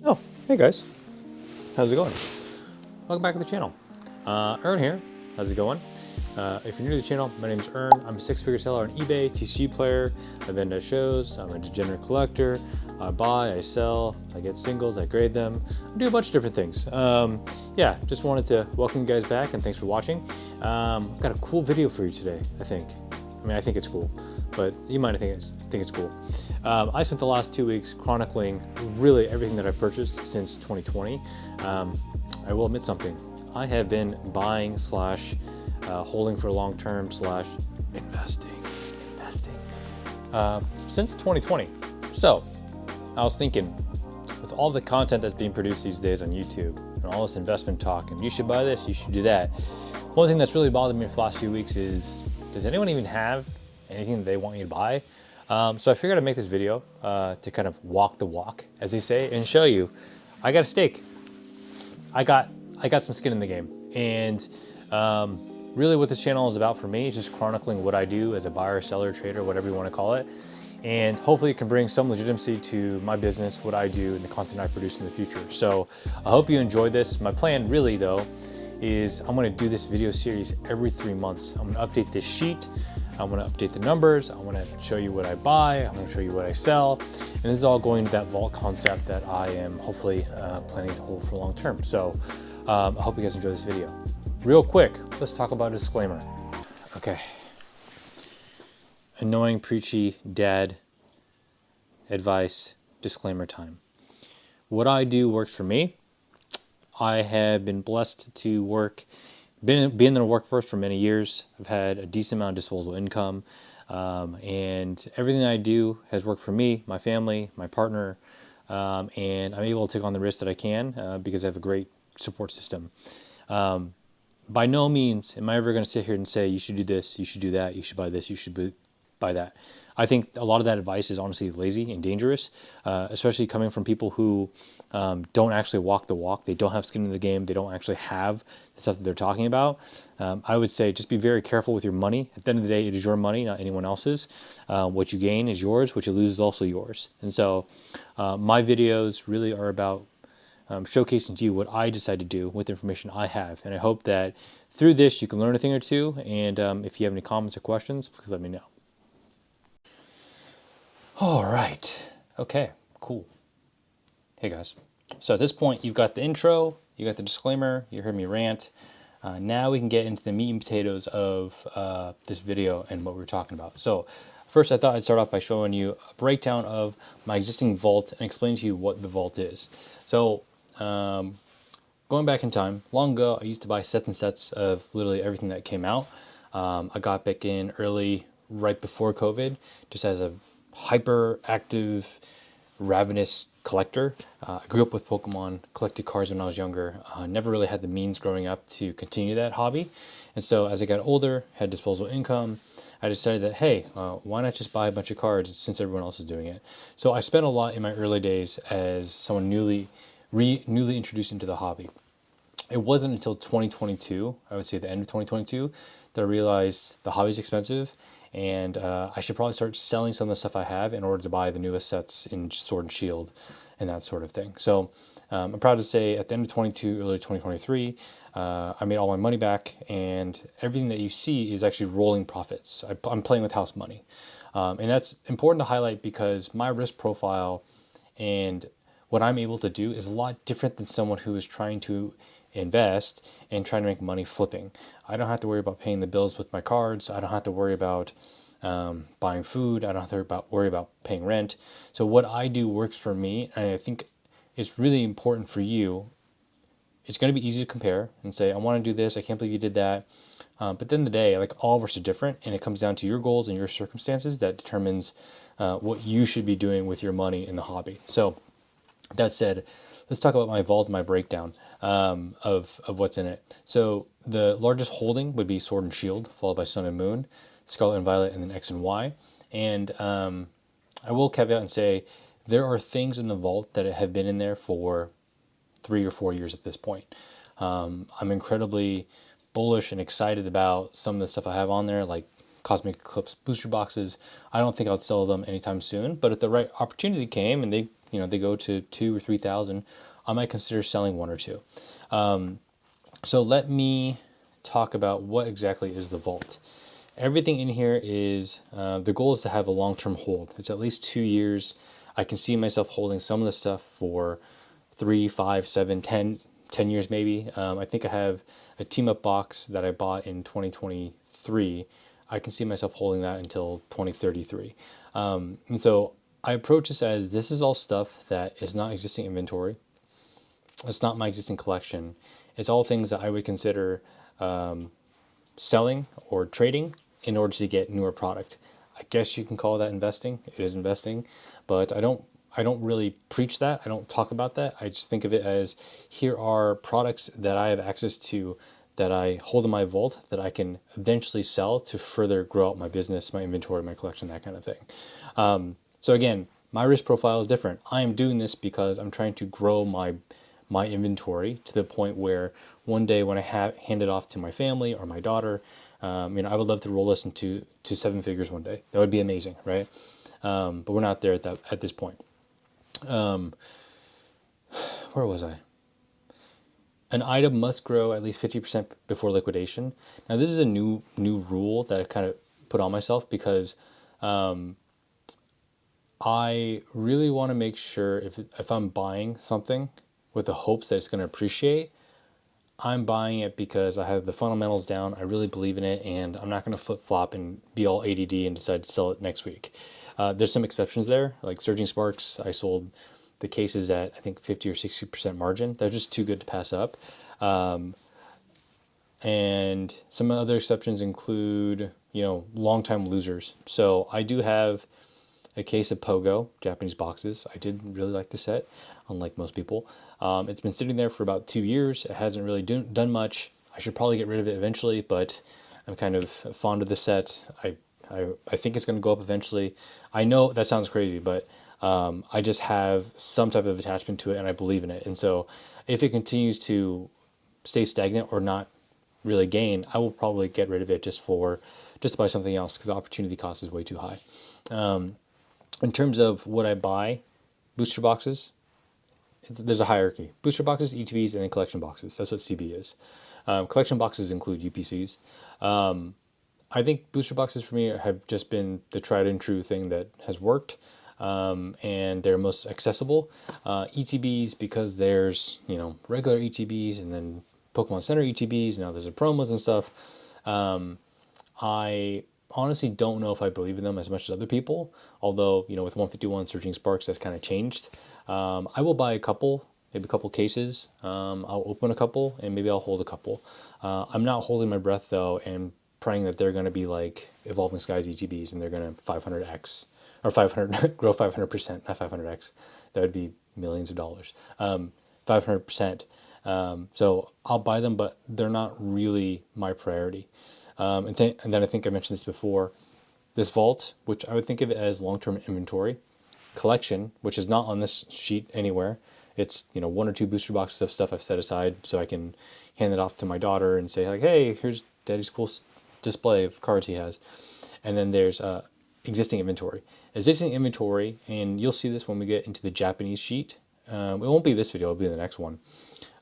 Oh, hey guys, how's it going? Welcome back to the channel. Ern here, how's it going? If you're new to the channel, my name is Ern. I'm a six-figure seller on eBay, TCG player, I vend at shows, I'm a degenerate collector, I buy, I sell, I get singles, I grade them, I do a bunch of different things. Yeah, just wanted to welcome you guys back and thanks for watching. I've got a cool video for you today, I think. I mean, I think it's cool, but you might think it's cool. I spent the last 2 weeks chronicling really everything that I've purchased since 2020. I will admit something. I have been buying slash holding for long term slash investing since 2020. So I was thinking, with all the content that's being produced these days on YouTube and all this investment talk, and you should buy this, you should do that. One thing that's really bothered me for the last few weeks is, does anyone even have anything that they want you to buy? So I figured I'd make this video to kind of walk the walk, as they say, and show you, I got a stake. I got some skin in the game. And really what this channel is about for me is just chronicling what I do as a buyer, seller, trader, whatever you want to call it. And hopefully it can bring some legitimacy to my business, what I do, and the content I produce in the future. So I hope you enjoyed this. My plan really though, is I'm gonna do this video series every 3 months. I'm gonna update this sheet. I'm gonna update the numbers. I wanna show you what I buy. I'm gonna show you what I sell. And this is all going to that vault concept that I am hopefully planning to hold for long term. So I hope you guys enjoy this video. Real quick, let's talk about a disclaimer. Okay. Annoying, preachy dad advice, disclaimer time. What I do works for me. I have been blessed to been in the workforce for many years. I've had a decent amount of disposable income, and everything I do has worked for me, my family, my partner, and I'm able to take on the risk that I can because I have a great support system. By no means am I ever going to sit here and say, you should do this, you should do that, you should buy this, you should buy that. I think a lot of that advice is honestly lazy and dangerous, especially coming from people who don't actually walk the walk. They don't have skin in the game. They don't actually have the stuff that they're talking about. I would say just be very careful with your money. At the end of the day, it is your money, not anyone else's. What you gain is yours. What you lose is also yours. And so my videos really are about showcasing to you what I decide to do with the information I have. And I hope that through this, you can learn a thing or two. And if you have any comments or questions, please let me know. All right. Okay, cool. Hey guys. So at this point, you've got the intro, you got the disclaimer, you heard me rant. Now we can get into the meat and potatoes of this video and what we're talking about. So first, I thought I'd start off by showing you a breakdown of my existing vault and explain to you what the vault is. So going back in time, long ago, I used to buy sets and sets of literally everything that came out. I got back in early, right before COVID, just as a hyperactive, ravenous collector. I grew up with Pokemon, collected cards when I was younger. Never really had the means growing up to continue that hobby. And so as I got older, had disposable income, I decided that, hey, why not just buy a bunch of cards since everyone else is doing it? So I spent a lot in my early days as someone newly introduced into the hobby. It wasn't until 2022, I would say the end of 2022, that I realized the hobby's expensive and I should probably start selling some of the stuff I have in order to buy the newest sets in Sword and Shield and that sort of thing. So I'm proud to say at the end of 22, early 2023, I made all my money back, and everything that you see is actually rolling profits. I'm playing with house money. And that's important to highlight because my risk profile and what I'm able to do is a lot different than someone who is trying to invest and trying to make money flipping. I don't have to worry about paying the bills with my cards. I don't have to worry about buying food. I don't have to worry about paying rent. So what I do works for me, and I think it's really important for you. It's going to be easy to compare and say, I want to do this. I can't believe you did that. But at the end of the day, like, all of us are different, and it comes down to your goals and your circumstances that determines what you should be doing with your money in the hobby. So that said, let's talk about my vault and my breakdown of what's in it. So the largest holding would be Sword and Shield, followed by Sun and Moon, Scarlet and Violet, and then X and Y. And I will caveat and say there are things in the vault that have been in there for 3 or 4 years at this point. I'm incredibly bullish and excited about some of the stuff I have on there, like Cosmic Eclipse booster boxes. I don't think I'll sell them anytime soon, but if the right opportunity came and they they go to 2 or 3,000, I might consider selling one or two. So let me talk about what exactly is the vault. Everything in here is, the goal is to have a long-term hold. It's at least 2 years. I can see myself holding some of the stuff for 3, 5, 7, 10 years maybe. I think I have a team up box that I bought in 2023. I can see myself holding that until 2033. And so I approach this is all stuff that is not existing inventory. It's not my existing collection. It's all things that I would consider selling or trading in order to get newer product. I guess you can call that investing. It is investing, but I don't really preach that. I don't talk about that. I just think of it as, here are products that I have access to that I hold in my vault that I can eventually sell to further grow out my business, my inventory, my collection, that kind of thing. So again, my risk profile is different. I am doing this because I'm trying to grow my inventory to the point where one day when I hand it off to my family or my daughter, I would love to roll this into seven figures one day. That would be amazing, right? But we're not there at this point. Where was I? An item must grow at least 50% before liquidation. Now this is a new rule that I kind of put on myself because I really want to make sure if I'm buying something with the hopes that it's going to appreciate, I'm buying it because I have the fundamentals down, I really believe in it, and I'm not going to flip-flop and be all ADD and decide to sell it next week. There's some exceptions there, like Surging Sparks. I sold the cases at, I think, 50 or 60% margin. They're just too good to pass up. And some other exceptions include, long-time losers. So I do have a case of Pogo, Japanese boxes. I did really like the set, unlike most people. It's been sitting there for about 2 years. It hasn't really done much. I should probably get rid of it eventually, but I'm kind of fond of the set. I think it's going to go up eventually. I know that sounds crazy, but I just have some type of attachment to it, and I believe in it. And so if it continues to stay stagnant or not really gain, I will probably get rid of it just to buy something else, because the opportunity cost is way too high. In terms of what I buy, booster boxes, there's a hierarchy. Booster boxes, ETBs, and then collection boxes. That's what CB is. Collection boxes include UPCs. I think booster boxes for me have just been the tried and true thing that has worked, and they're most accessible. ETBs, because there's regular ETBs and then Pokemon Center ETBs. Now there's a promos and stuff. I honestly don't know if I believe in them as much as other people, although, with 151 Surging Sparks, that's kind of changed. I will buy maybe a couple cases. I'll open a couple, and maybe I'll hold a couple. I'm not holding my breath, though, and praying that they're going to be like Evolving Skies ETBs, and they're going to 500x, or 500, grow 500%, not 500x. That would be millions of dollars. 500%. So I'll buy them, but they're not really my priority. And then I think I mentioned this before, this vault, which I would think of it as long-term inventory, collection, which is not on this sheet anywhere. It's, one or two booster boxes of stuff I've set aside so I can hand it off to my daughter and say, like, hey, here's Daddy's cool display of cards he has. And then there's existing inventory. Existing inventory, and you'll see this when we get into the Japanese sheet. It won't be this video, it'll be in the next one.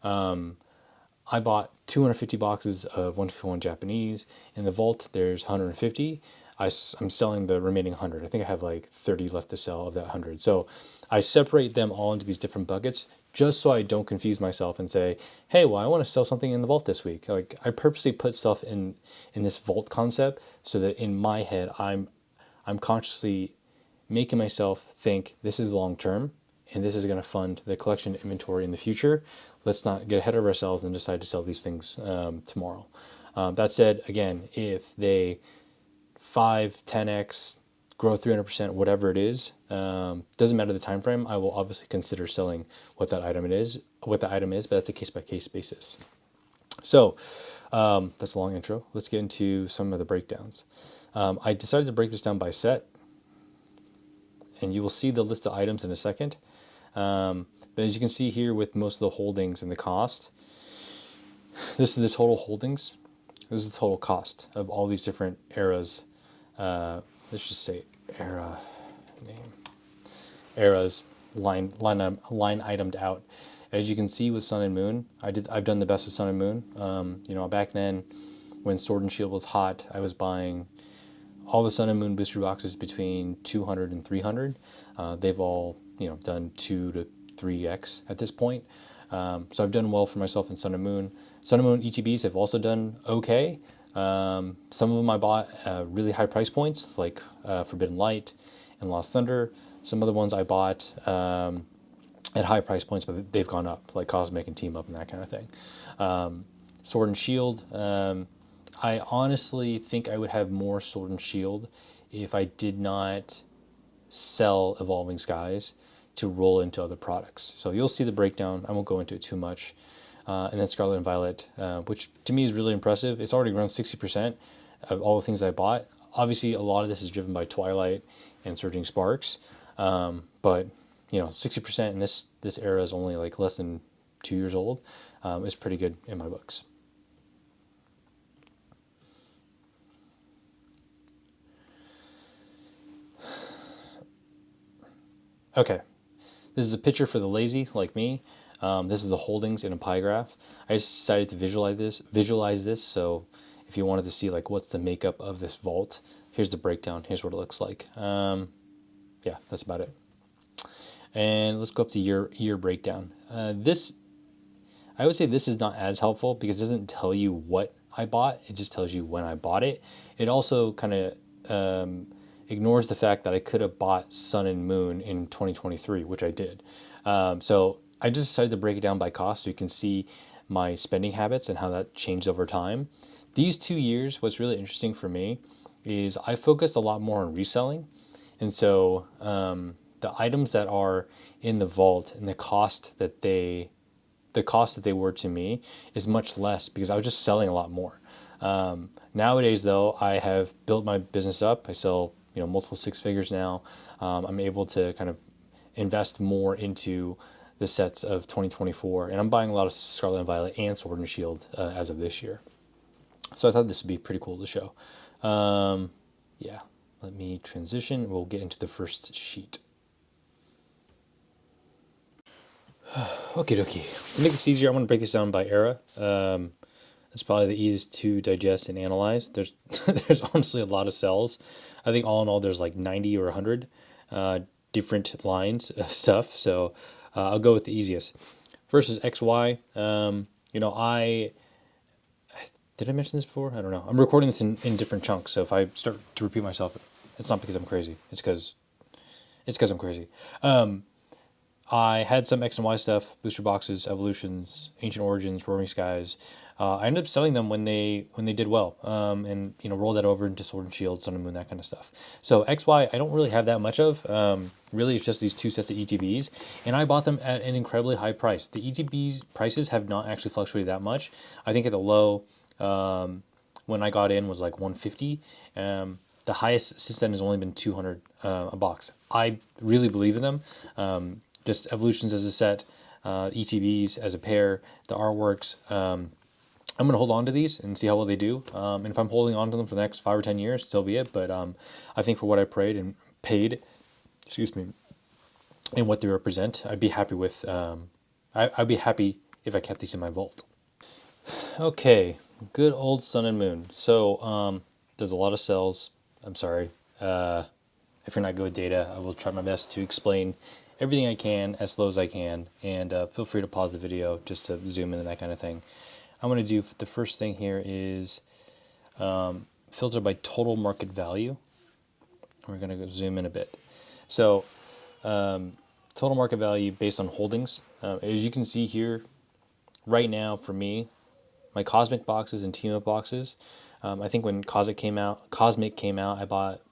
I bought 250 boxes of 151 Japanese. In the vault, there's 150. I'm selling the remaining 100. I think I have like 30 left to sell of that 100. So I separate them all into these different buckets just so I don't confuse myself and say, hey, well, I want to sell something in the vault this week. Like, I purposely put stuff in this vault concept so that in my head, I'm consciously making myself think this is long term and this is going to fund the collection inventory in the future. Let's not get ahead of ourselves and decide to sell these things tomorrow. That said, again, if they 5, 10x, grow 300%, whatever it is, doesn't matter the time frame, I will obviously consider selling what the item is, but that's a case-by-case basis. So that's a long intro. Let's get into some of the breakdowns. I decided to break this down by set, and you will see the list of items in a second. But as you can see here with most of the holdings and the cost, this is the total holdings. This is the total cost of all these different eras. Let's just say eras. line itemed out. As you can see with Sun and Moon, I've done the best with Sun and Moon. You know, back then when Sword and Shield was hot, I was buying all the Sun and Moon booster boxes between 200 and 300. They've all, you know, done 2 to 3x at this point. So I've done well for myself in Sun and Moon. Sun and Moon ETBs have also done okay. Some of them I bought really high price points, like Forbidden Light and Lost Thunder. Some other ones I bought at high price points, but they've gone up, like Cosmic and Team Up and that kind of thing. Sword and Shield. I honestly think I would have more Sword and Shield if I did not sell Evolving Skies to roll into other products. So you'll see the breakdown. I won't go into it too much. And then Scarlet and Violet, which to me is really impressive. It's already grown 60% of all the things I bought. Obviously, a lot of this is driven by Twilight and Surging Sparks. But, you know, 60% in this era is only like less than 2 years old. Is pretty good in my books. Okay, this is a picture for the lazy like me. This is the holdings in a pie graph. I just decided to visualize this. So if you wanted to see like what's the makeup of this vault, here's the breakdown. Here's what it looks like. Yeah, that's about it. And let's go up to year breakdown. I would say this is not as helpful because it doesn't tell you what I bought. It just tells you when I bought it. It also kind of ignores the fact that I could have bought Sun and Moon in 2023, which I did. So I just decided to break it down by cost so you can see my spending habits and how that changed over time. These 2 years, what's really interesting for me is I focused a lot more on reselling. And so the items that are in the vault and the cost that they were to me is much less because I was just selling a lot more. Nowadays, though, I have built my business up. I sell, you know, multiple six figures now. I'm able to kind of invest more into the sets of 2024, and I'm buying a lot of Scarlet and Violet and Sword and Shield as of this year. So I thought this would be pretty cool to show. Yeah, let me transition. We'll get into the first sheet. Okie dokie. To make this easier, I'm going to break this down by era. It's probably the easiest to digest and analyze. There's there's honestly a lot of cells. I think all in all, there's like 90 or 100 different lines of stuff. So I'll go with the easiest. First is XY. You know, did I mention this before? I don't know. I'm recording this in different chunks. So if I start to repeat myself, it's not because I'm crazy. It's because I'm crazy. I had some X and Y stuff, booster boxes, evolutions, ancient origins, roaring skies. I ended up selling them when they did well, and you know, roll that over into Sword and Shield, Sun and Moon, that kind of stuff. So XY, I don't really have that much of. Really, it's just these two sets of ETBs, and I bought them at an incredibly high price. The ETBs prices have not actually fluctuated that much. I think at the low, when I got in was like 150. The highest since then has only been 200 a box. I really believe in them. Just evolutions as a set, ETBs as a pair, the artworks. I'm going to hold on to these and see how well they do. And if I'm holding on to them for the next 5 or 10 years, so be it. But I think for what I paid, excuse me, and what they represent, I'd be happy with. I'd be happy if I kept these in my vault. Okay, good old Sun and Moon. So there's a lot of cells. I'm sorry. If you're not good with data, I will try my best to explain everything I can as slow as I can. And feel free to pause the video just to zoom in and that kind of thing. I'm going to do the first thing here is filter by total market value. We're going to go zoom in a bit. So total market value based on holdings. As you can see here, right now for me, my Cosmic boxes and Team Up boxes, I think when Cosmic came out, I bought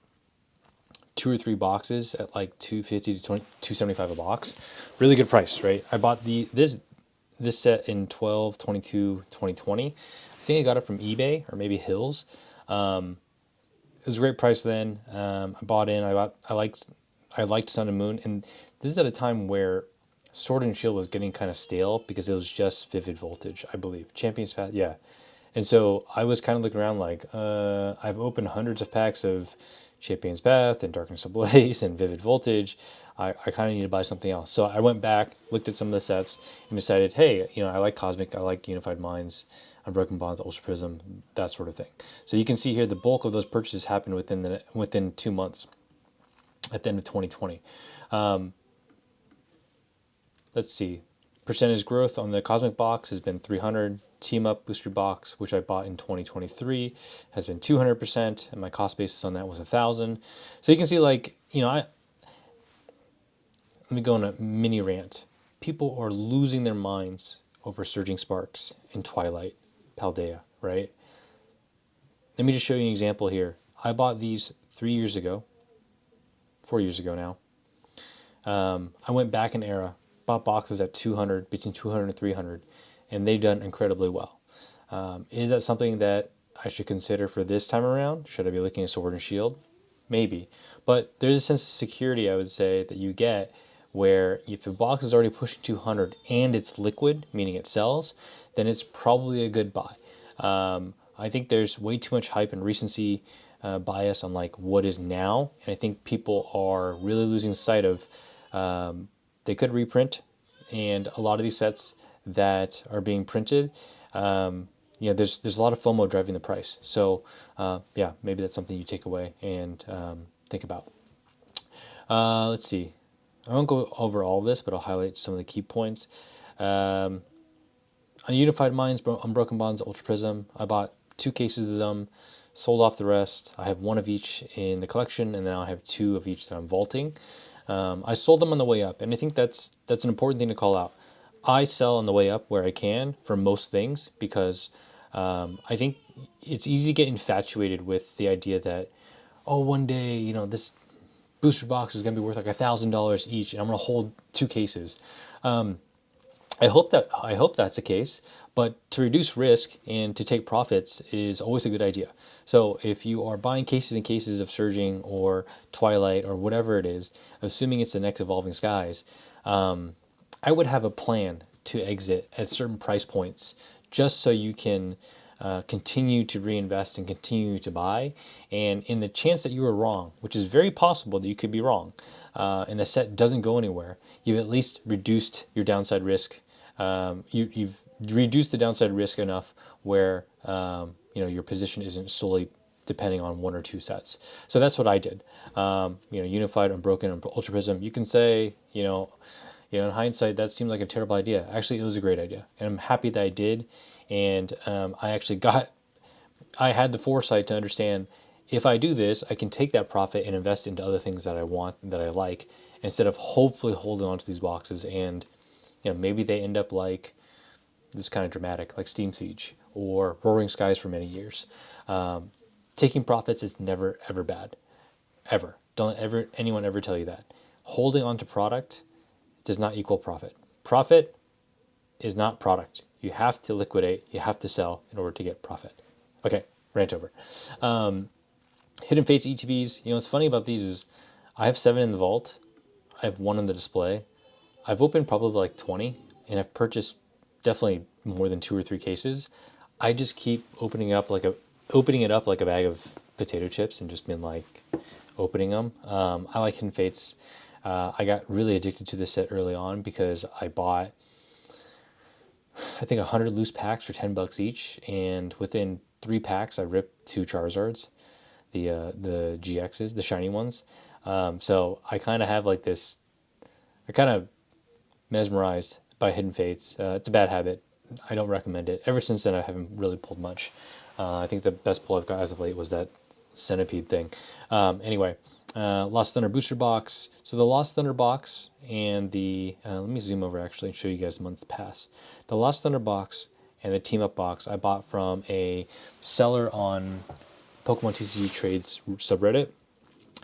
2 or 3 boxes at like $250 to $275 a box. Really good price, right? I bought this set in 12, 22, 2020. I think I got it from eBay or maybe Hills. It was a great price then. I bought in. I liked Sun and Moon, and this is at a time where Sword and Shield was getting kind of stale because it was just Vivid Voltage, I believe. Champions Path, yeah. And so I was kind of looking around like, I've opened hundreds of packs of Champion's Path and Darkness Ablaze and Vivid Voltage. I kind of need to buy something else. So I went back, looked at some of the sets, and decided, hey, I like Cosmic, I like Unified Minds, Unbroken Bonds, Ultra Prism, that sort of thing. So you can see here the bulk of those purchases happened within 2 months at the end of 2020. Let's see. Percentage growth on the Cosmic box has been 300. Team Up Booster Box, which I bought in 2023, has been 200%, and my cost basis on that was 1,000. So you can see, like, let me go on a mini rant. People are losing their minds over Surging Sparks and Twilight, Paldea, right? Let me just show you an example here. I bought these 3 years ago, 4 years ago now. I went back in era, bought boxes at 200, between 200 and 300, and they've done incredibly well. Is that something that I should consider for this time around? Should I be looking at Sword and Shield? Maybe. But there's a sense of security, I would say, that you get where if a box is already pushing 200 and it's liquid, meaning it sells, then it's probably a good buy. I think there's way too much hype and recency bias on like what is now, and I think people are really losing sight of they could reprint, and a lot of these sets that are being printed, there's a lot of FOMO driving the price. So yeah, maybe that's something you take away and think about. Let's see. I won't go over all of this, but I'll highlight some of the key points. On Unified Minds, Unbroken Bonds, Ultra Prism, I bought 2 cases of them, sold off the rest. I have 1 of each in the collection, and then I have 2 of each that I'm vaulting. I sold them on the way up, and I think that's an important thing to call out. I sell on the way up where I can for most things because I think it's easy to get infatuated with the idea that, oh, one day, this booster box is going to be worth like $1,000 each, and I'm going to hold 2 cases. I hope that's the case, but to reduce risk and to take profits is always a good idea. So if you are buying cases and cases of Surging or Twilight or whatever it is, assuming it's the next Evolving Skies, I would have a plan to exit at certain price points just so you can continue to reinvest and continue to buy. And in the chance that you were wrong, which is very possible that you could be wrong, and the set doesn't go anywhere, you've at least reduced your downside risk. You've reduced the downside risk enough where your position isn't solely depending on 1 or 2 sets. So that's what I did. Unified, Unbroken, and Ultra Prism. You can say, in hindsight, that seemed like a terrible idea. Actually, it was a great idea, and I'm happy that I did. And I had the foresight to understand if I do this, I can take that profit and invest into other things that I want, that I like, instead of hopefully holding on to these boxes. And maybe they end up like this kind of dramatic, like Steam Siege or Roaring Skies for many years. Taking profits is never ever bad, ever. Don't ever anyone ever tell you that. Holding on to product does not equal profit. Profit is not product. You have to liquidate, you have to sell in order to get profit. Okay, rant over. Hidden Fates ETBs. What's funny about these is I have 7 in the vault. I have 1 on the display. I've opened probably like 20, and I've purchased definitely more than 2 or 3 cases. I just keep opening it up like a bag of potato chips and just been like opening them. I like Hidden Fates. I got really addicted to this set early on because I bought, I think, 100 loose packs for $10 each, and within 3 packs I ripped 2 Charizards, the GXs, the shiny ones. So I kind of have like this. I kind of mesmerized by Hidden Fates. It's a bad habit. I don't recommend it. Ever since then, I haven't really pulled much. I think the best pull I've got as of late was that Centipede thing. Anyway, Lost Thunder booster box. So the Lost Thunder box and the let me zoom over actually and show you guys months past. The Lost Thunder box and the Team Up box I bought from a seller on Pokemon TCG Trades subreddit.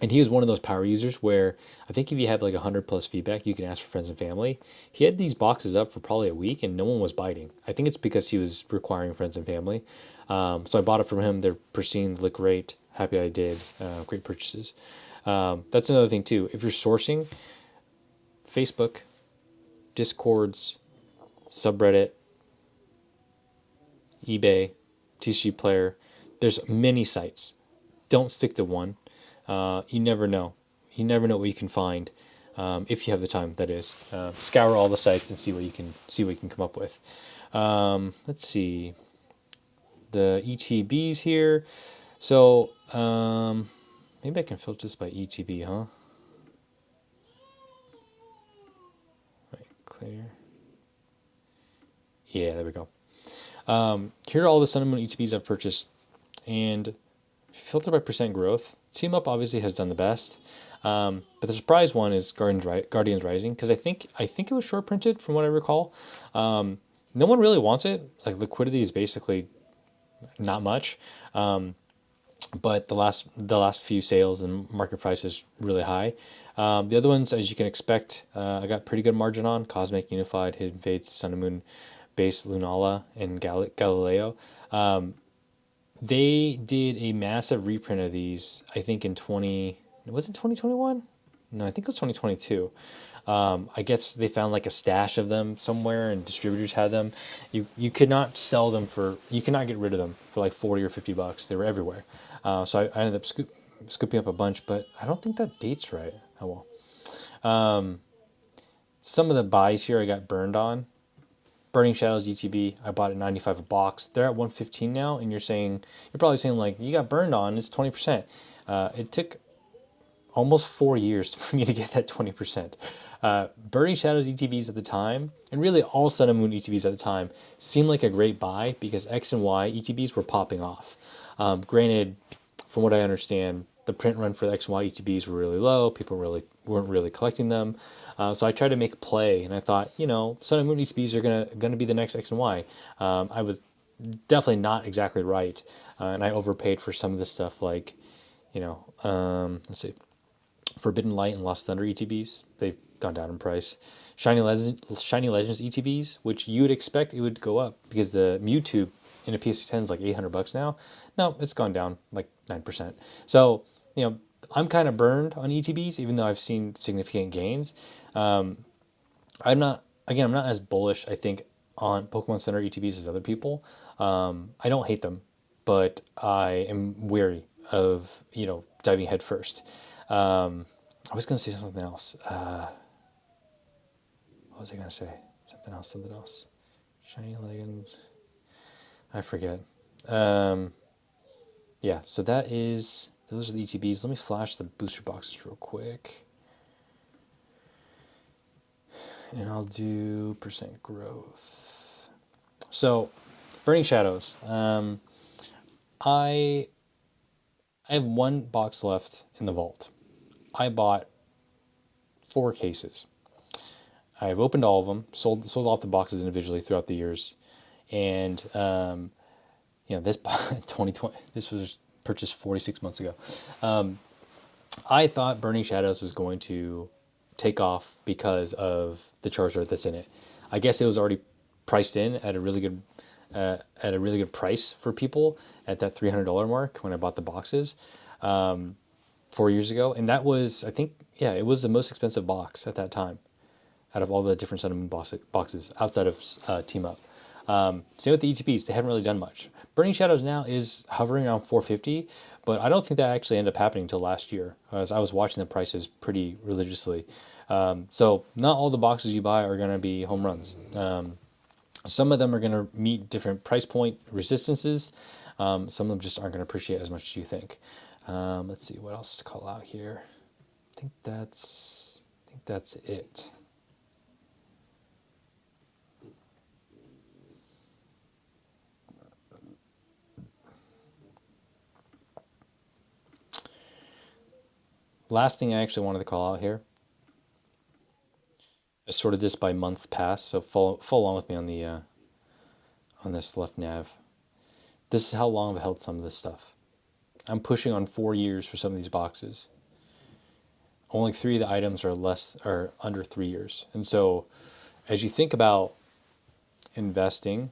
And he was one of those power users where I think if you have like 100+ feedback, you can ask for friends and family. He had these boxes up for probably a week and no one was biting. I think it's because he was requiring friends and family. So I bought it from him. They're pristine, look great. Happy I did. Great purchases. That's another thing too. If you're sourcing, Facebook, Discords, subreddit, eBay, TCG Player. There's many sites. Don't stick to one. You never know. You never know what you can find if you have the time. That is, scour all the sites and see what you can come up with. Let's see the ETBs here. So maybe I can filter this by ETB, huh? Right, clear. Yeah, there we go. Here are all the Sun and Moon ETBs I've purchased, and filter by percent growth. Team Up obviously has done the best, but the surprise one is Guardians Rising, because I think it was short printed from what I recall. No one really wants it. Like, liquidity is basically not much, but the last few sales and market price is really high. The other ones, as you can expect, I got pretty good margin on Cosmic, Unified, Hidden Fates, Sun and Moon, Base, Lunala, and Galileo. They did a massive reprint of these, I think in 20, was it 2021? No, I think it was 2022. I guess they found like a stash of them somewhere and distributors had them. You could not sell them you could not get rid of them for like 40 or $50. They were everywhere. So I ended up scooping up a bunch, but I don't think that date's right. Oh well. Some of the buys here I got burned on. Burning Shadows ETB, I bought at 95 a box. They're at 115 now, and you're probably saying like, you got burned on, it's 20%. It took almost 4 years for me to get that 20%. Burning Shadows ETBs at the time, and really all Sun and Moon ETBs at the time, seemed like a great buy because X and Y ETBs were popping off. Granted, from what I understand, the print run for the X and Y ETBs were really low. People weren't really collecting them. So I tried to make a play, and I thought, Sun and Moon ETBs are gonna be the next X and Y. I was definitely not exactly right, and I overpaid for some of this stuff, like, let's see, Forbidden Light and Lost Thunder ETBs. They've gone down in price. Shiny Legends ETBs, which you would expect it would go up because the Mewtwo in a PS10 is like $800 now. No, it's gone down like 9%. So, I'm kind of burned on ETBs, even though I've seen significant gains. I'm not as bullish, I think, on Pokemon Center ETBs as other people. I don't hate them, but I am wary of, diving head first. I was going to say something else. What was I going to say? Something else. Shiny Legends. I forget. Yeah, so those are the ETBs. Let me flash the booster boxes real quick. And I'll do percent growth. So, Burning Shadows. I have one box left in the vault. I bought 4 cases. I've opened all of them, sold off the boxes individually throughout the years, and this 2020. This was purchased 46 months ago. I thought Burning Shadows was going to take off because of the Charizard that's in it. I guess it was already priced in at a really good price for people at that $300 mark when I bought the boxes 4 years ago, and that was, I think, it was the most expensive box at that time out of all the different Sun and Moon boxes outside of Team Up. Same with the ETPs, they haven't really done much. Burning Shadows now is hovering around 450, but I don't think that actually ended up happening until last year, as I was watching the prices pretty religiously. So not all the boxes you buy are going to be home runs. Some of them are going to meet different price point resistances. Some of them just aren't going to appreciate as much as you think. Let's see what else to call out here. I think that's it. Last thing I actually wanted to call out here. I sorted this by month pass, so follow along with me on this left nav. This is how long I've held some of this stuff. I'm pushing on 4 years for some of these boxes. Only 3 of the items are under 3 years. And so as you think about investing,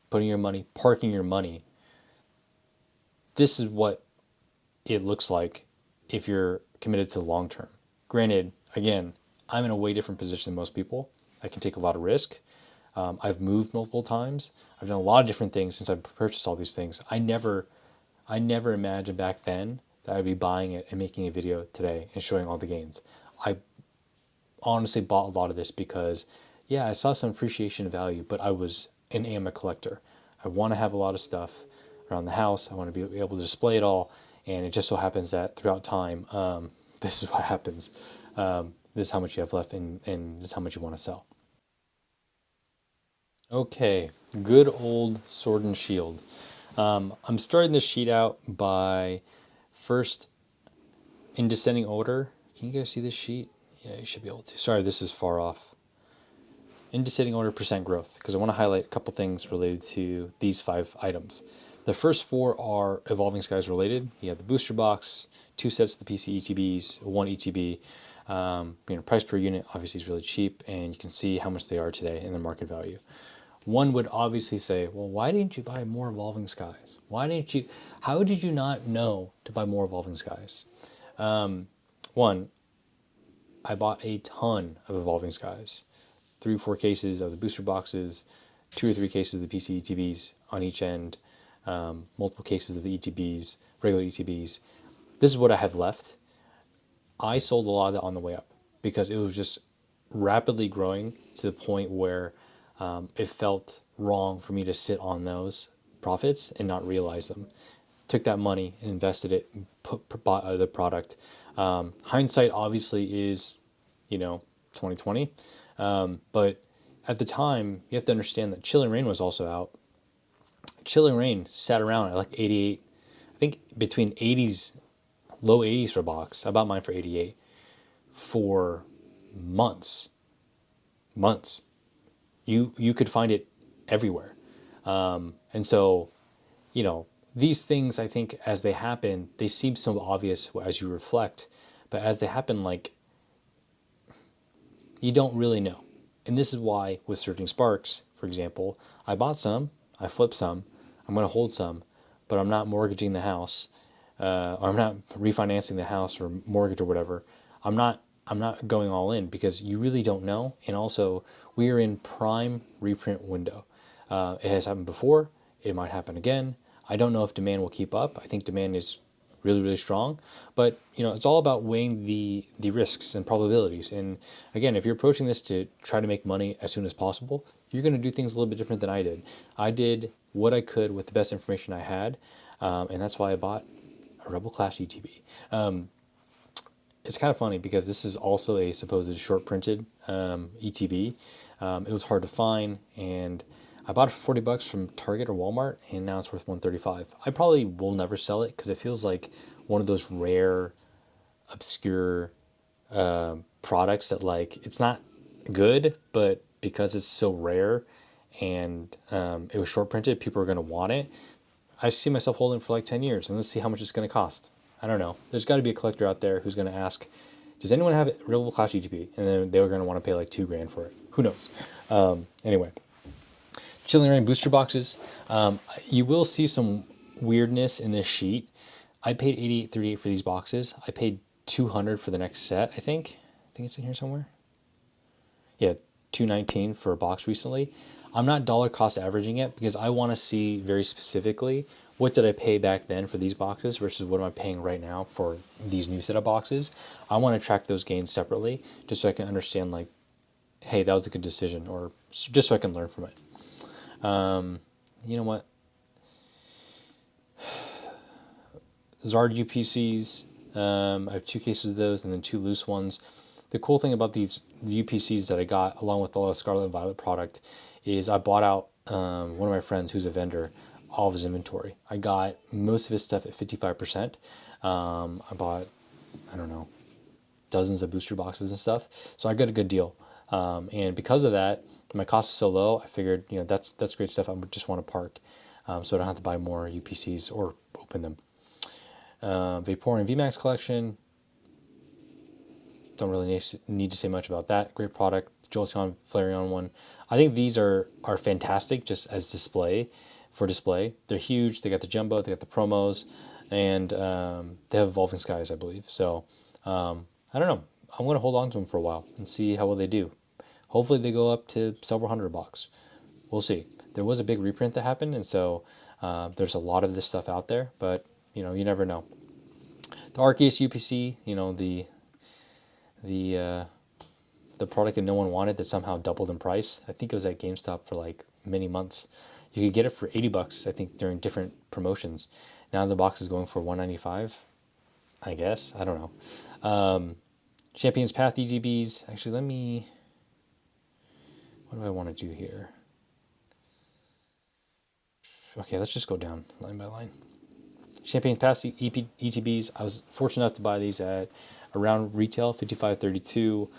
putting your money, parking your money, this is what it looks like if you're committed to the long term. Granted, again, I'm in a way different position than most people. I can take a lot of risk. I've moved multiple times. I've done a lot of different things since I've purchased all these things. I never imagined back then that I'd be buying it and making a video today and showing all the gains. I honestly bought a lot of this because, yeah, I saw some appreciation value, but I am a collector. I want to have a lot of stuff around the house. I want to be able to display it all, and it just so happens that throughout time, this is what happens. This is how much you have left, and this is how much you want to sell. Okay, good old Sword and Shield. I'm starting this sheet out by first in descending order. Can you guys see this sheet? Yeah, you should be able to. Sorry, this is far off. In descending order, percent growth, because I want to highlight a couple things related to these 5 items. The first 4 are Evolving Skies related. You have the booster box, 2 sets of the PC ETBs, 1 ETB. Price per unit obviously is really cheap, and you can see how much they are today in their market value. One would obviously say, well, why didn't you buy more Evolving Skies? How did you not know to buy more Evolving Skies? One, I bought a ton of Evolving Skies. 3 or 4 cases of the booster boxes, 2 or 3 cases of the PC ETBs on each end, multiple cases of the ETBs, regular ETBs. This is what I have left. I sold a lot of that on the way up because it was just rapidly growing to the point where it felt wrong for me to sit on those profits and not realize them. Took that money, invested it, bought the product. Hindsight obviously is, 2020. But at the time, you have to understand that Chilling Reign was also out. Chilling Reign sat around at like 88, I think between 80s, low 80s for a box. I bought mine for 88 for months. Months. You could find it everywhere. And so, these things, I think, as they happen, they seem so obvious as you reflect, but as they happen, like, you don't really know. And this is why with Surging Sparks, for example, I bought some, I flipped some, I'm going to hold some, but I'm not mortgaging the house, or I'm not refinancing the house or mortgage or whatever. I'm not going all in because you really don't know. And also, we are in prime reprint window. It has happened before. It might happen again. I don't know if demand will keep up. I think demand is really, really strong. But it's all about weighing the risks and probabilities. And again, if you're approaching this to try to make money as soon as possible, you're going to do things a little bit different than I did. I did what I could with the best information I had, and that's why I bought a Rebel Clash ETB. It's kind of funny because this is also a supposed short printed ETB. It was hard to find, and I bought it for $40 from Target or Walmart, and now it's worth $135. I probably will never sell it because it feels like one of those rare, obscure products that, like, it's not good, but because it's so rare and it was short printed, people are going to want it. I see myself holding it for like 10 years, and let's see how much it's going to cost. I don't know. There's got to be a collector out there who's going to ask, does anyone have Rebel Clash ETB? And then they were going to want to pay like $2,000 for it. Who knows? Anyway. Chilling Reign booster boxes. You will see some weirdness in this sheet. I paid $88.38 for these boxes. I paid $200 for the next set, I think. I think it's in here somewhere. Yeah, $219 for a box recently. I'm not dollar cost averaging it because I want to see very specifically what did I pay back then for these boxes versus what am I paying right now for these new set of boxes. I want to track those gains separately just so I can understand, like, hey, that was a good decision, or just so I can learn from it. You know what? Zard UPCs. I have 2 cases of those and then 2 loose ones. The cool thing about the UPCs that I got along with the Scarlet Violet product is I bought out one of my friends who's a vendor all of his inventory. I got most of his stuff at 55%. I bought, I don't know, dozens of booster boxes and stuff. So I got a good deal. And because of that, my cost is so low, I figured, that's great stuff. I would just want to park, so I don't have to buy more UPCs or open them. Vaporeon VMAX collection. Don't really need to say much about that. Great product. Jolteon, Flareon one. I think these are fantastic just as display. They're huge. They got the jumbo. They got the promos, and they have Evolving Skies, I believe. So I don't know. I'm going to hold on to them for a while and see how well they do. Hopefully they go up to several $100. We'll see. There was a big reprint that happened, and so there's a lot of this stuff out there, but you never know. The Arceus UPC, the uh, the product that no one wanted that somehow doubled in price. I think it was at GameStop for like many months. You could get it for $80, I think, during different promotions. Now the box is going for $195, I guess. I don't know. Champion's Path EGBs. Actually, what do I want to do here? Okay, let's just go down line by line. Champion's Path EGBs. I was fortunate enough to buy these at around retail, 55.32.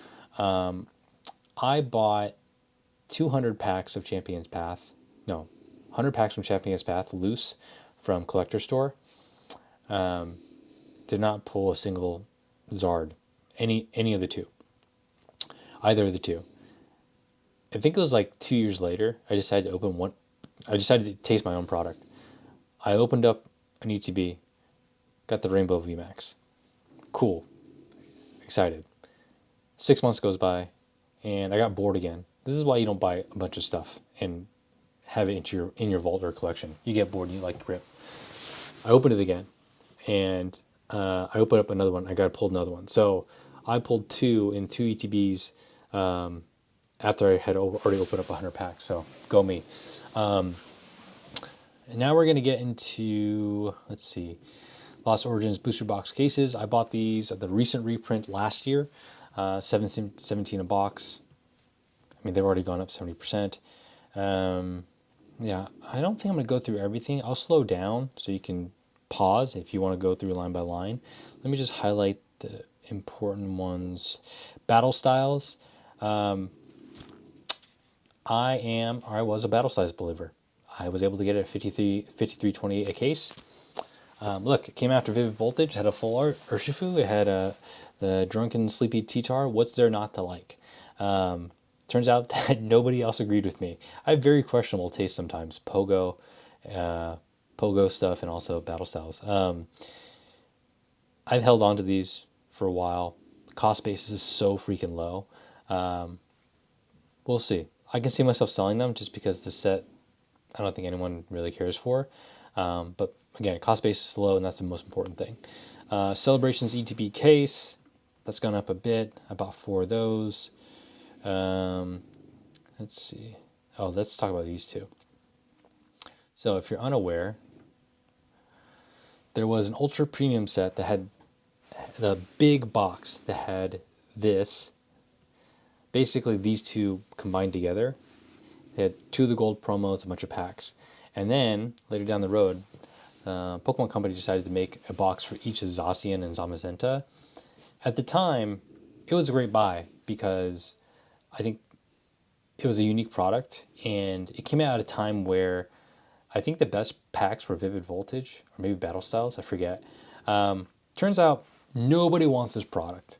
I bought 200 packs of Champion's Path. No, 100 packs from Champion's Path loose from Collector Store. Did not pull a single Zard. Any of the two. Either of the two. I think it was like 2 years later, I decided to open one. I decided to taste my own product. I opened up an ETB, got the Rainbow VMAX. Cool. Excited. 6 months goes by, and I got bored again. This is why you don't buy a bunch of stuff and have it in your vault or collection. You get bored and you like to rip. I opened it again, and I opened up another one. I got pulled another one. So I pulled two ETBs after I had already opened up 100 packs. So go me. And now we're going to get into, let's see, Lost Origins booster box cases. I bought these at the recent reprint last year, 17 a box. I mean, they've already gone up 70%. Yeah, I don't think I'm going to go through everything. I'll slow down so you can pause if you want to go through line by line. Let me just highlight the important ones. Battle styles. I was a battle styles believer. I was able to get it at 53.28 a case. Look, it came after Vivid Voltage, had a full art Urshifu, it had the Drunken Sleepy T-Tar. What's there not to like? Turns out that nobody else agreed with me. I have very questionable taste sometimes. Pogo stuff, and also battle styles. I've held on to these for a while. Cost basis is so freaking low. We'll see. I can see myself selling them just because the set, I don't think anyone really cares for. But again, cost base is low, and that's the most important thing. Celebrations ETB case, that's gone up a bit. I bought 4 of those. Let's see. Oh, let's talk about these two. So if you're unaware, there was an ultra premium set that had the big box that had this. Basically, these two combined together. They had 2 of the gold promos, a bunch of packs. And then, later down the road, Pokemon Company decided to make a box for each Zacian and Zamazenta. At the time, it was a great buy because I think it was a unique product, and it came out at a time where I think the best packs were Vivid Voltage, or maybe Battle Styles, I forget. Turns out, nobody wants this product.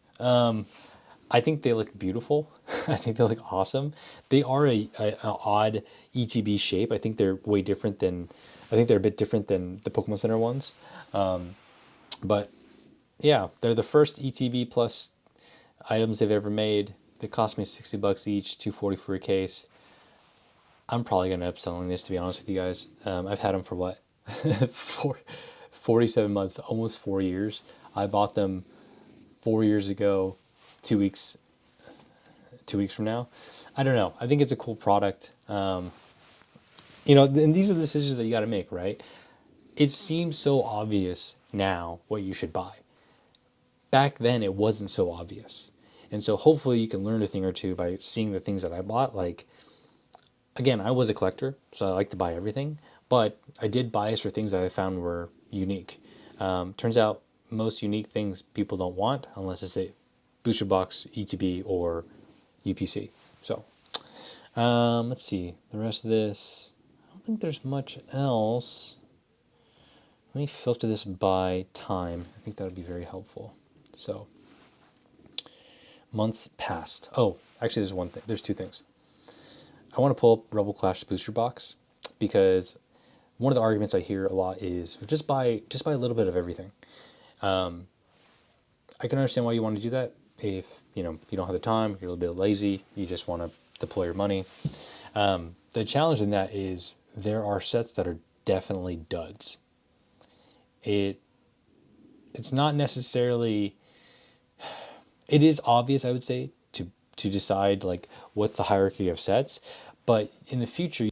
I think they look beautiful. I think they look awesome. They are an odd ETB shape. I think they're a bit different than the Pokemon Center ones. But yeah, they're the first ETB plus items they've ever made. They cost me $60 each, $240 for a case. I'm probably gonna end up selling this, to be honest with you guys. I've had them for what, 47 months, almost 4 years. I bought them 4 years ago. 2 weeks from now. I don't know. I think it's a cool product. And these are the decisions that you got to make, right? It seems so obvious now what you should buy. Back then, it wasn't so obvious. And so hopefully you can learn a thing or two by seeing the things that I bought. Like, again, I was a collector, so I like to buy everything. But I did bias for things that I found were unique. Turns out most unique things people don't want unless it's a booster box, ETB, or UPC. So, let's see. The rest of this, I don't think there's much else. Let me filter this by time. I think that would be very helpful. So, month passed. Oh, actually, there's one thing. There's 2 things. I want to pull up Rebel Clash booster box because one of the arguments I hear a lot is just buy a little bit of everything. I can understand why you want to do that. if you don't have the time, you're a little bit lazy, you just want to deploy your money. The challenge in that is there are sets that are definitely duds. It's not necessarily, it is obvious, I would say, to decide like what's the hierarchy of sets, but in the future,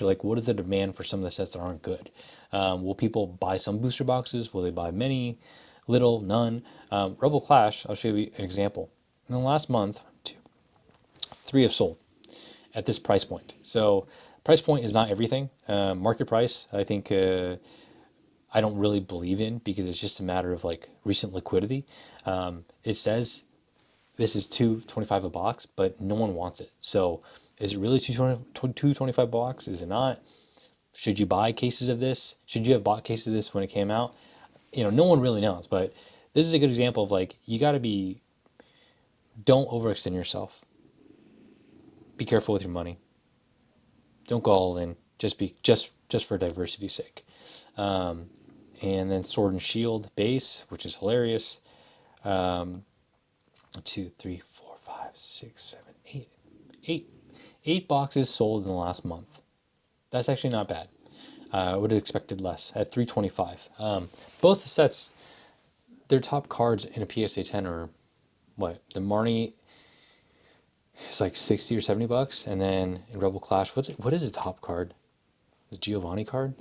like what is the demand for some of the sets that aren't good? Will people buy some booster boxes? Will they buy many? Little, none. Rebel Clash, I'll show you an example. In the last month, three have sold at this price point. So price point is not everything. Market price, I think, I don't really believe in because it's just a matter of like recent liquidity. It says this is 225 a box, but no one wants it. So is it really 225 box? Is it not? Should you buy cases of this? Should you have bought cases of this when it came out? No one really knows, but this is a good example of like you got to be, don't overextend yourself. Be careful with your money. Don't go all in. Just for diversity's sake. And then Sword and Shield base, which is hilarious. 2, 3, 4, 5, 6, 7, 8, 8 boxes sold in the last month. That's actually not bad. I would have expected less at 325. Both the sets, their top cards in a PSA 10 are what? The Marnie is like 60 or 70 bucks, and then in Rebel Clash, what is the top card? The Giovanni card?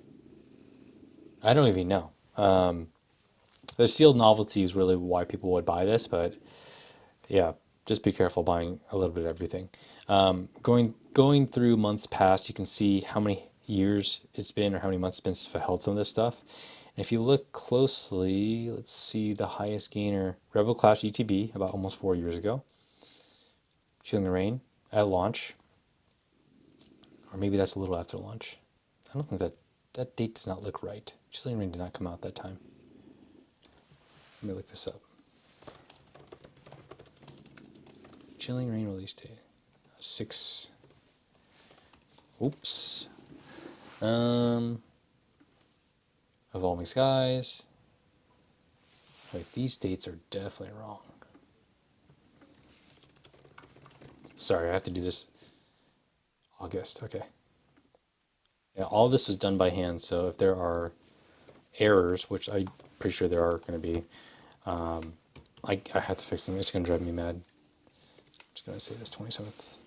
I don't even know. The sealed novelty is really why people would buy this, but yeah, just be careful buying a little bit of everything. Going through months past, you can see how many years it's been or how many months it's been since I held some of this stuff. And if you look closely, let's see the highest gainer, Rebel Clash ETB, about almost 4 years ago. Chilling the Rain at launch, or maybe that's a little after launch. I don't think that date does not look right. Chilling Rain did not come out that time. Let me look this up. Chilling Rain release date. 6. Oops. Evolving Skies. Wait, these dates are definitely wrong. Sorry, I have to do this. August, okay. Yeah, all this was done by hand, so if there are errors, which I'm pretty sure there are going to be, I have to fix them. It's going to drive me mad. I'm just going to say this 27th,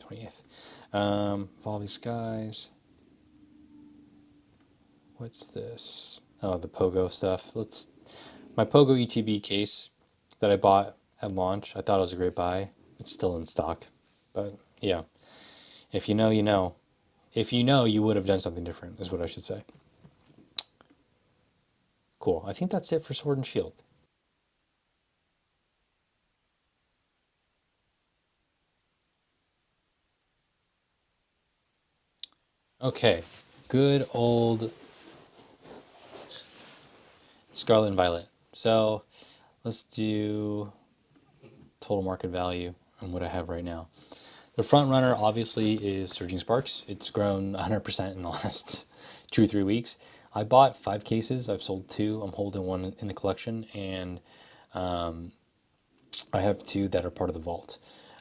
28th. Evolving Skies. What's this? Oh, the Pogo stuff. My Pogo ETB case that I bought at launch, I thought it was a great buy. It's still in stock. But yeah, if you know, you know. If you know, you would have done something different, is what I should say. Cool. I think that's it for Sword and Shield. Okay. Good old Scarlet and Violet. So let's do total market value and what I have right now. The front runner obviously is Surging Sparks. It's grown 100% in the last 2 or 3 weeks. I bought 5 cases. I've sold 2. I'm holding 1 in the collection, and I have 2 that are part of the vault.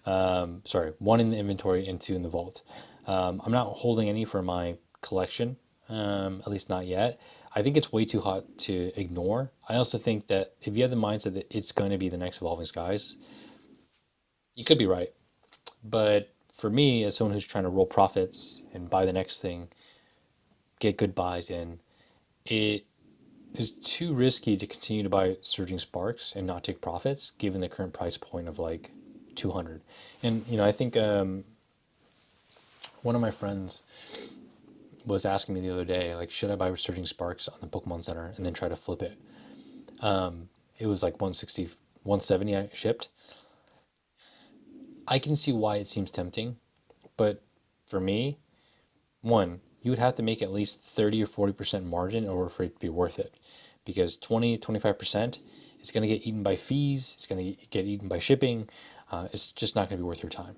Sorry, 1 in the inventory and 2 in the vault. I'm not holding any for my collection, at least not yet. I think it's way too hot to ignore. I also think that if you have the mindset that it's going to be the next Evolving Skies, you could be right. But for me, as someone who's trying to roll profits and buy the next thing, get good buys in, it is too risky to continue to buy Surging Sparks and not take profits given the current price point of like 200. And I think one of my friends was asking me the other day, like, should I buy Surging Sparks on the Pokemon Center and then try to flip it? It was like 160, 170 I shipped. I can see why it seems tempting, but for me, one, you would have to make at least 30 or 40% margin in order for it to be worth it. Because 20, 25% is going to get eaten by fees, it's going to get eaten by shipping. It's just not going to be worth your time.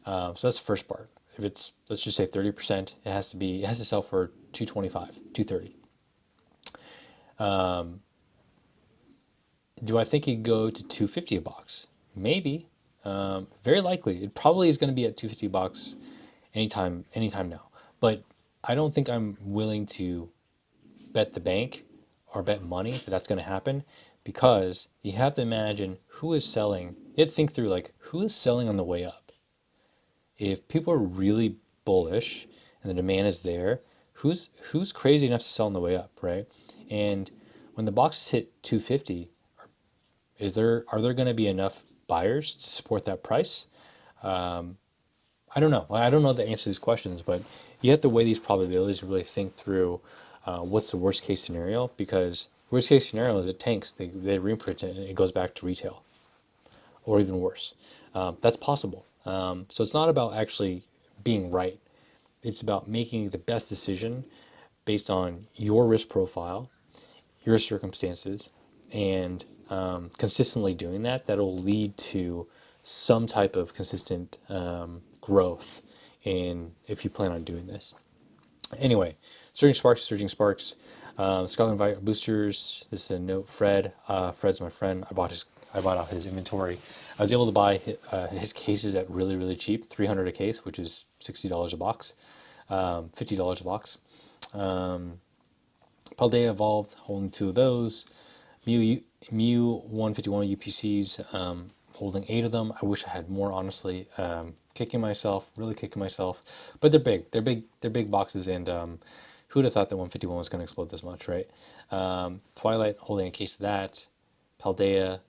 So that's the first part. If it's, let's just say 30%, it has to sell for 225, 230. Do I think it'd go to 250 a box? maybe, very likely. It probably is going to be at 250 bucks anytime now. But I don't think I'm willing to bet the bank or bet money that that's going to happen, because you have to imagine who is selling. You have to think through, like, who is selling on the way up. If people are really bullish and the demand is there, who's crazy enough to sell on the way up, right? And when the boxes hit 250, are there going to be enough buyers to support that price? I don't know. I don't know the answer to these questions, but you have to weigh these probabilities and really think through what's the worst case scenario, because worst case scenario is it tanks, they reprint it, and it goes back to retail, or even worse. That's possible. So it's not about actually being right. It's about making the best decision based on your risk profile, your circumstances, and consistently doing that. That'll lead to some type of consistent growth in, if you plan on doing this. Anyway, Surging Sparks, Scarlet Violet boosters. This is a note. Fred's my friend. I bought out his inventory. I was able to buy his cases at really cheap, 300 a case, which is $60 a box, $50 a box. Paldea Evolved, holding two of those. Mew 151 UPCs, holding 8 of them. I wish I had more, honestly. Really kicking myself. But they're big. They're big boxes, and who would have thought that 151 was going to explode this much, right? Twilight, holding a case of that. Paldea.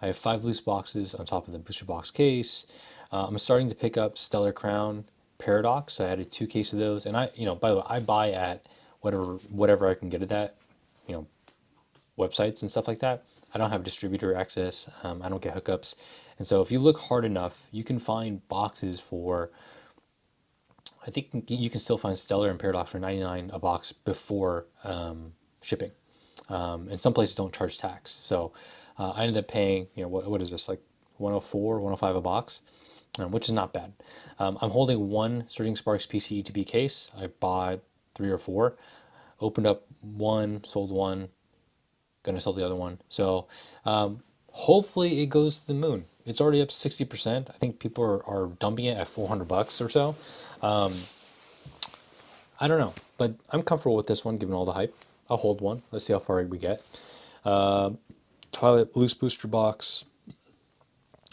I have 5 loose boxes on top of the booster box case. I'm starting to pick up Stellar Crown Paradox, so I added 2 cases of those. And by the way, I buy at whatever I can get it at, websites and stuff like that. I don't have distributor access. I don't get hookups. And so if you look hard enough, you can find boxes for, I think you can still find Stellar and Paradox for 99 a box before shipping. And some places don't charge tax. So I ended up paying, what is this, like 104, 105 a box, which is not bad. I'm holding one Surging Sparks PC ETB case. I bought 3 or 4, opened up one, sold one, gonna sell the other one. So hopefully it goes to the moon. It's already up 60%. I think people are dumping it at 400 bucks or so. I don't know, but I'm comfortable with this one given all the hype. I'll hold one. Let's see how far we get. Twilight Loose Booster Box,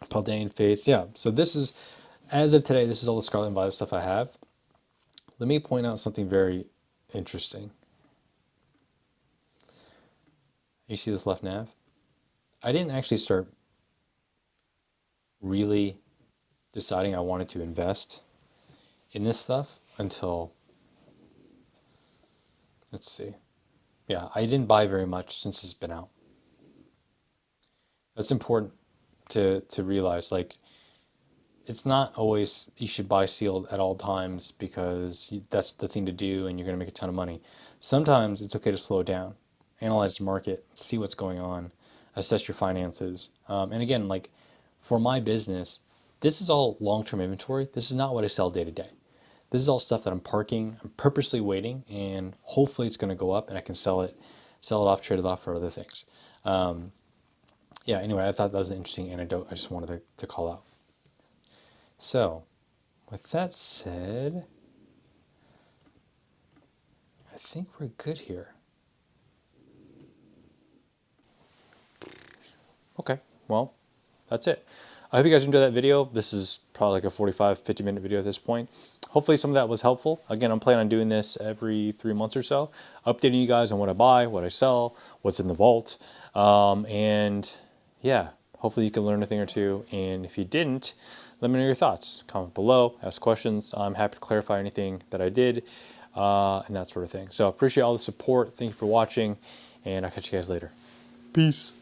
Paldean Fates. Yeah, so this is, as of today, this is all the Scarlet and Violet stuff I have. Let me point out something very interesting. You see this left nav? I didn't actually start really deciding I wanted to invest in this stuff until, let's see. Yeah, I didn't buy very much since it's been out. That's important to realize. Like, it's not always you should buy sealed at all times because that's the thing to do and you're going to make a ton of money. Sometimes it's okay to slow down, analyze the market, see what's going on, assess your finances. And again, like for my business, this is all long-term inventory. This is not what I sell day to day. This is all stuff that I'm parking, I'm purposely waiting, and hopefully it's going to go up and I can sell it off, trade it off for other things. Yeah, anyway, I thought that was an interesting anecdote I just wanted to call out. So, with that said, I think we're good here. Okay, well, that's it. I hope you guys enjoyed that video. This is probably like a 45, 50-minute video at this point. Hopefully some of that was helpful. Again, I'm planning on doing this every 3 months or so, updating you guys on what I buy, what I sell, what's in the vault. And yeah, hopefully you can learn a thing or two. And if you didn't, let me know your thoughts. Comment below, ask questions. I'm happy to clarify anything that I did and that sort of thing. So appreciate all the support. Thank you for watching, and I'll catch you guys later. Peace.